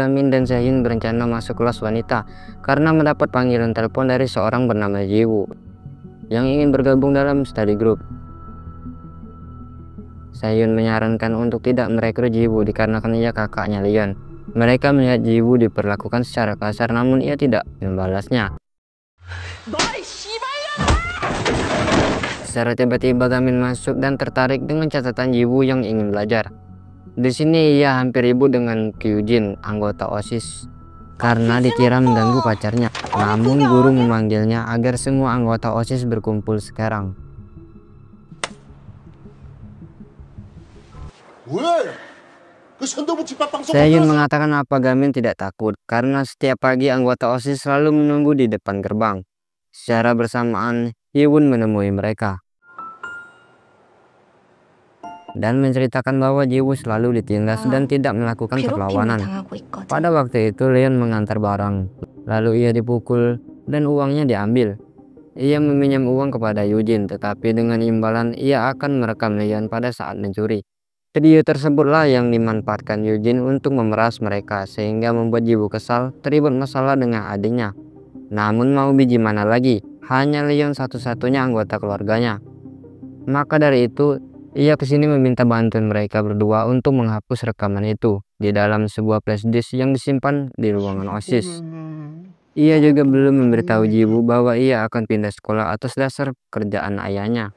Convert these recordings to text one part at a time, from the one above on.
Gamin dan Zahyun berencana masuk kelas wanita karena mendapat panggilan telepon dari seorang bernama Jiwoo yang ingin bergabung dalam study group. Zahyun menyarankan untuk tidak merekrut Jiwoo dikarenakan ia kakaknya Leon. Mereka melihat Jiwoo diperlakukan secara kasar namun ia tidak membalasnya. Secara tiba-tiba Gamin masuk dan tertarik dengan catatan Jiwoo yang ingin belajar. Di sini ia hampir ribut dengan Kyujin, anggota OSIS, karena dikira mengganggu pacarnya. Namun guru memanggilnya agar semua anggota OSIS berkumpul sekarang. Zahyun mengatakan apa Gamin tidak takut karena setiap pagi anggota OSIS selalu menunggu di depan gerbang. Secara bersamaan, Hyewon menemui mereka dan menceritakan bahwa Jiwoo selalu ditindas dan tidak melakukan perlawanan. Pada waktu itu Leon mengantar barang, lalu ia dipukul dan uangnya diambil. Ia meminjam uang kepada Yujin, tetapi dengan imbalan ia akan merekam Leon pada saat mencuri. Video tersebutlah yang dimanfaatkan Yujin untuk memeras mereka sehingga membuat Jiwoo kesal, terlibat masalah dengan adiknya. Namun mau biji mana lagi, hanya Leon satu-satunya anggota keluarganya. Maka dari itu ia kesini meminta bantuan mereka berdua untuk menghapus rekaman itu di dalam sebuah flash disk yang disimpan di ruangan OSIS. Ia juga belum memberitahu Jiwoo bahwa ia akan pindah sekolah atas dasar pekerjaan ayahnya.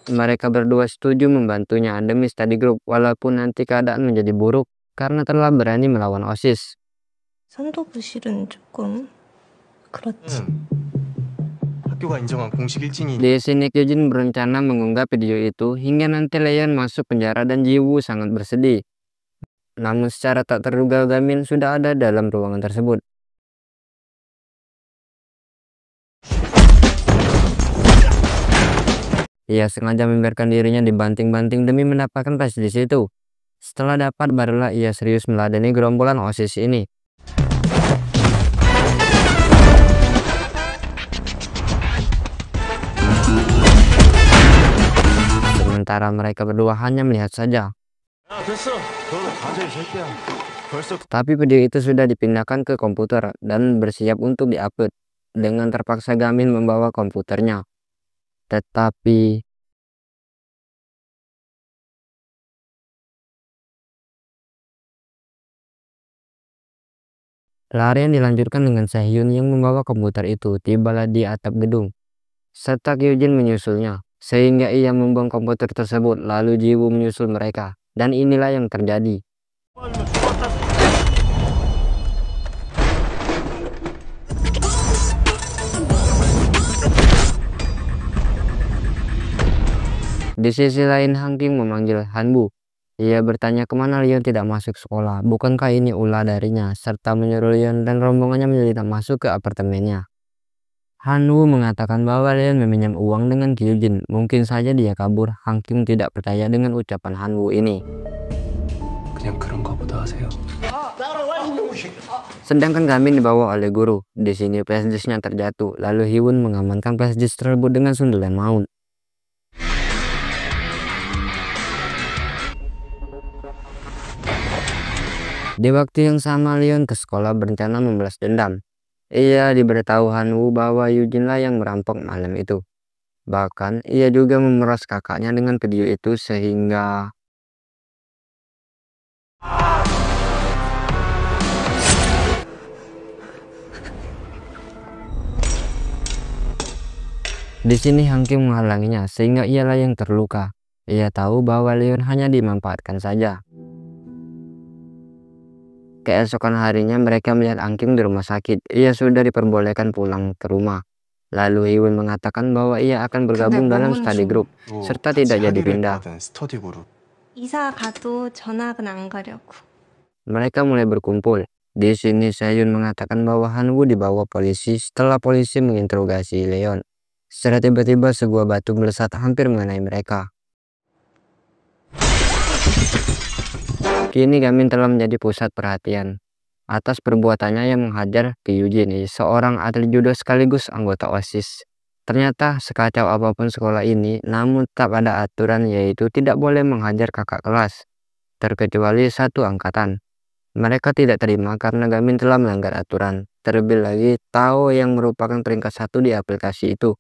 Mereka berdua setuju membantunya demi study group walaupun nanti keadaan menjadi buruk karena telah berani melawan OSIS. Di sini Kyujin berencana mengunggah video itu hingga nanti Leon masuk penjara dan Jiwoo sangat bersedih. Namun secara tak terduga Gamin sudah ada dalam ruangan tersebut. Ia sengaja membiarkan dirinya dibanting-banting demi mendapatkan flash di situ. Setelah dapat barulah ia serius meladeni gerombolan OSIS ini. Sementara mereka berdua hanya melihat saja. Tapi video itu sudah dipindahkan ke komputer dan bersiap untuk diupload. Dengan terpaksa Gamin membawa komputernya. Tetapi larian dilanjutkan dengan Zahyun yang membawa komputer itu tibalah di atap gedung. Serta Kyujin menyusulnya. Sehingga ia membuang komputer tersebut, lalu Jiwoo menyusul mereka. Dan inilah yang terjadi. Di sisi lain, Hang Kim memanggil Hanbu. Ia bertanya kemana Leon tidak masuk sekolah, bukankah ini ulah darinya, serta menyuruh Leon dan rombongannya menjadi masuk ke apartemennya. Hanwoo mengatakan bahwa Leon meminjam uang dengan Kyujin. Mungkin saja dia kabur. Hang Kim tidak percaya dengan ucapan Hanwoo ini. Sedangkan Gamin dibawa oleh guru. Di sini flash disknya terjatuh. Lalu Hyewon mengamankan flash disk tersebut dengan sundulan maut. Di waktu yang sama Leon ke sekolah berencana membalas dendam. Ia diberitahu Hanwoo bahwa Yujinlah yang merampok malam itu. Bahkan ia juga memeras kakaknya dengan video itu sehingga di sini Hang Kim menghalanginya sehingga ialah yang terluka. Ia tahu bahwa Leon hanya dimanfaatkan saja. Keesokan harinya mereka melihat Hang Kim di rumah sakit. Ia sudah diperbolehkan pulang ke rumah. Lalu Hyewon mengatakan bahwa ia akan bergabung dalam study group serta tidak jadi pindah. Mereka mulai berkumpul. Di sini Zahyun mengatakan bahwa Hanwoo dibawa polisi setelah polisi menginterogasi Leon. Secara tiba-tiba sebuah batu melesat hampir mengenai mereka. Kini Gamin telah menjadi pusat perhatian atas perbuatannya yang menghajar Kyujin, seorang atlet judo sekaligus anggota OSIS. Ternyata sekacau apapun sekolah ini, namun tetap ada aturan, yaitu tidak boleh menghajar kakak kelas, terkecuali satu angkatan. Mereka tidak terima karena Gamin telah melanggar aturan. Terlebih lagi, Tao yang merupakan peringkat 1 di aplikasi itu.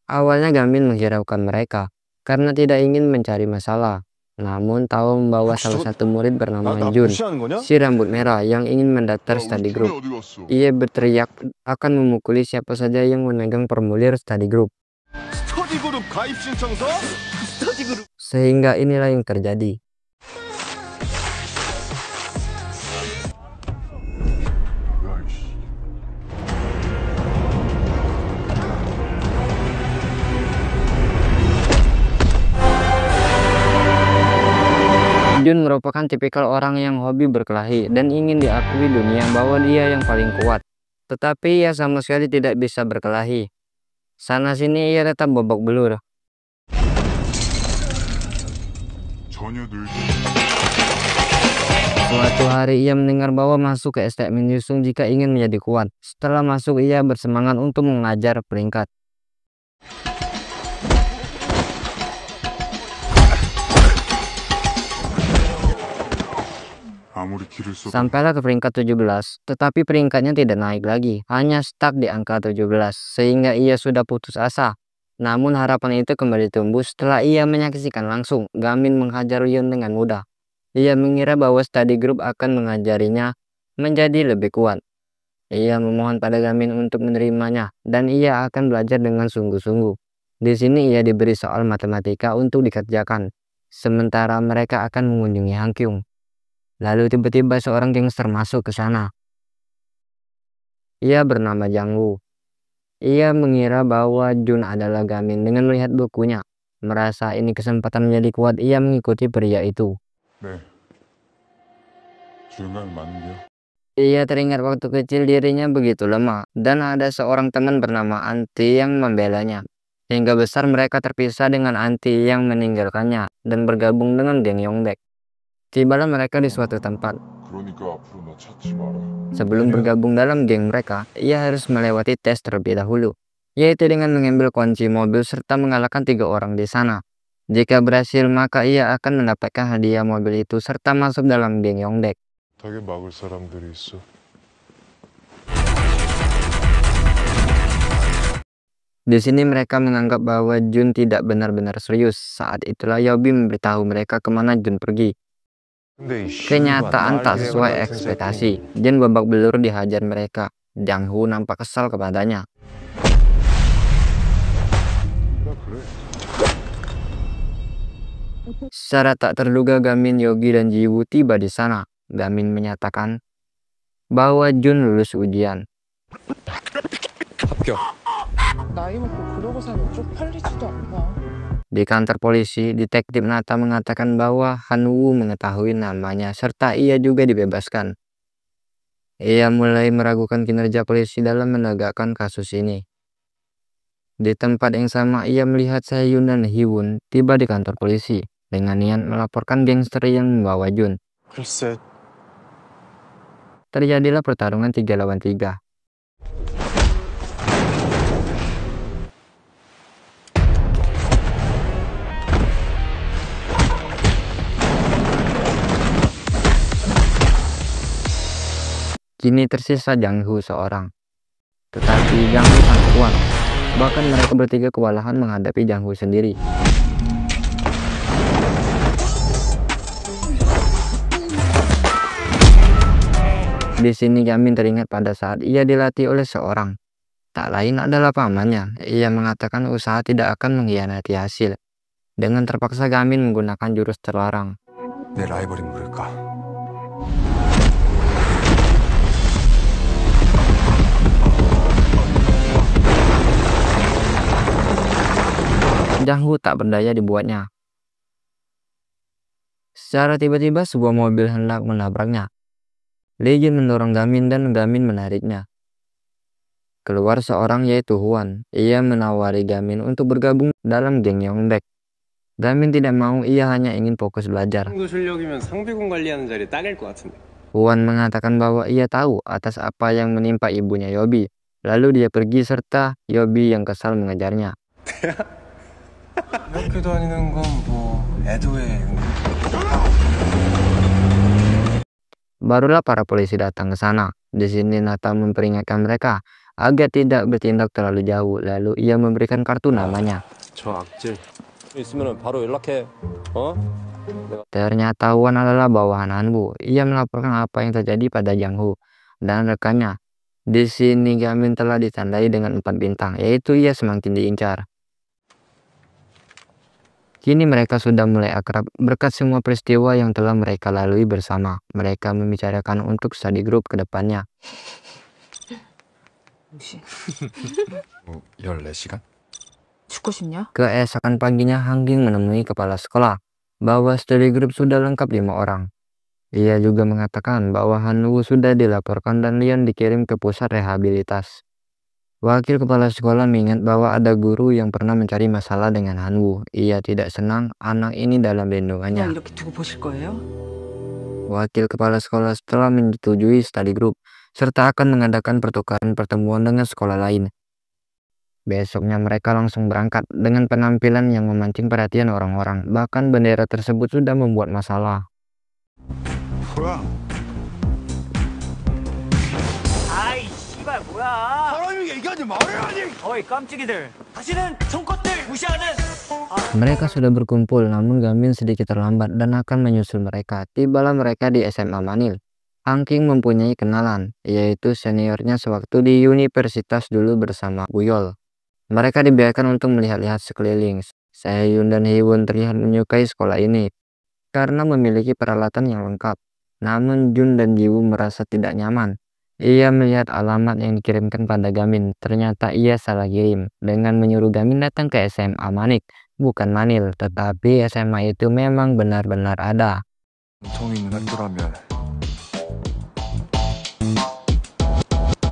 Awalnya Gamin menghiraukan mereka karena tidak ingin mencari masalah. Namun Tao membawa salah satu murid bernama Jun, si rambut merah yang ingin mendaftar study group. Ia berteriak akan memukuli siapa saja yang memegang formulir study group. Sehingga inilah yang terjadi. Jun merupakan tipikal orang yang hobi berkelahi dan ingin diakui dunia bahwa dia yang paling kuat. Tetapi ia sama sekali tidak bisa berkelahi. Sana sini ia tetap babak belur. Suatu hari ia mendengar bahwa masuk ke STM Yusung jika ingin menjadi kuat. Setelah masuk ia bersemangat untuk mengajar peringkat. Sampailah ke peringkat 17, tetapi peringkatnya tidak naik lagi, hanya stuck di angka 17, sehingga ia sudah putus asa. Namun harapan itu kembali tumbuh setelah ia menyaksikan langsung Gamin menghajar Yun dengan mudah. Ia mengira bahwa study group akan mengajarinya menjadi lebih kuat. Ia memohon pada Gamin untuk menerimanya, dan ia akan belajar dengan sungguh-sungguh. Di sini ia diberi soal matematika untuk dikerjakan, sementara mereka akan mengunjungi Hangkyung. Lalu tiba-tiba seorang gangster masuk ke sana. Ia bernama Jang Woo. Ia mengira bahwa Jun adalah Gamin dengan melihat bukunya. Merasa ini kesempatan menjadi kuat, ia mengikuti pria itu. Ia teringat waktu kecil dirinya begitu lemah, dan ada seorang teman bernama Anti yang membelanya. Hingga besar mereka terpisah dengan Anti yang meninggalkannya dan bergabung dengan geng Yongbaek. Tibalah mereka di suatu tempat. Sebelum bergabung dalam geng mereka, ia harus melewati tes terlebih dahulu, yaitu dengan mengambil kunci mobil serta mengalahkan 3 orang di sana. Jika berhasil, maka ia akan mendapatkan hadiah mobil itu serta masuk dalam geng Yongbaek. Di sini mereka menganggap bahwa Jun tidak benar-benar serius. Saat itulah Yobi memberitahu mereka kemana Jun pergi. Kenyataan tak sesuai ekspektasi. Jun babak belur dihajar mereka. Jang Woo nampak kesal kepadanya. Secara tak terduga Gamin, Yogi, dan Ji Woo tiba di sana. Gamin menyatakan bahwa Jun lulus ujian. Di kantor polisi, detektif Nata mengatakan bahwa Han Woo mengetahui namanya serta ia juga dibebaskan. Ia mulai meragukan kinerja polisi dalam menegakkan kasus ini. Di tempat yang sama, ia melihat Sehun dan Hiwon tiba di kantor polisi dengan niat melaporkan gangster yang membawa Jun. Terjadilah pertarungan 3 lawan 3. Kini tersisa Jang Woo seorang. Tetapi Jang Woo sangat kuat. Bahkan mereka bertiga kewalahan menghadapi Jang Woo sendiri. Di sini Gamin teringat pada saat ia dilatih oleh seorang. Tak lain adalah pamannya. Ia mengatakan usaha tidak akan mengkhianati hasil. Dengan terpaksa Gamin menggunakan jurus terlarang. Jang Woo tak berdaya dibuatnya. Secara tiba-tiba sebuah mobil hendak menabraknya. Lee Jin mendorong Gamin dan Gamin menariknya. Keluar seorang yaitu Hwan. Ia menawari Gamin untuk bergabung dalam geng Yongbaek. Gamin tidak mau, ia hanya ingin fokus belajar. Hwan mengatakan bahwa ia tahu atas apa yang menimpa ibunya Yobi. Lalu dia pergi serta Yobi yang kesal mengejarnya. 학교 다니는 건 뭐 애도의 Barulah para polisi datang ke sana. Di sini Nathan memperingatkan mereka agar tidak bertindak terlalu jauh. Lalu ia memberikan kartu namanya. 저 악질 있으면 바로 연락해. Ternyata Wan adalah bawahan Hanwoo. Ia melaporkan apa yang terjadi pada Jang Ho dan rekannya. Di sini Gamin telah ditandai dengan 4 bintang, yaitu ia semakin diincar. Kini mereka sudah mulai akrab berkat semua peristiwa yang telah mereka lalui bersama. Mereka membicarakan untuk study group ke depannya. 14시간? 죽고 싶냐? Keesokan paginya Hangging menemui kepala sekolah bahwa study group sudah lengkap 5 orang. Ia juga mengatakan bahwa Hanwoo sudah dilaporkan dan Leon dikirim ke pusat rehabilitas. Wakil kepala sekolah mengingat bahwa ada guru yang pernah mencari masalah dengan Hanwoo. Ia tidak senang anak ini dalam lindungannya. 이렇게 두고 보실 거예요? Wakil kepala sekolah setelah menyetujui study group serta akan mengadakan pertukaran pertemuan dengan sekolah lain. Besoknya mereka langsung berangkat dengan penampilan yang memancing perhatian orang-orang. Bahkan bendera tersebut sudah membuat masalah. 아이 씨발 뭐야 사람이 얘기하지 말아야지 어이 깜찍이들 다시는 손것들 무시하는 Mereka sudah berkumpul, namun Gamin sedikit terlambat dan akan menyusul mereka. Tibalah mereka di SMA Manil. Hangging mempunyai kenalan, yaitu seniornya sewaktu di universitas dulu bersama Buyol. Mereka dibiarkan untuk melihat-lihat sekeliling. Sehun dan Hewon terlihat menyukai sekolah ini karena memiliki peralatan yang lengkap. Namun Jun dan Jiwoo merasa tidak nyaman. Ia melihat alamat yang dikirimkan pada Gamin. Ternyata ia salah kirim dengan menyuruh Gamin datang ke SMA Manik, bukan Manil. Tetapi SMA itu memang benar-benar ada. 정 있는 학교라면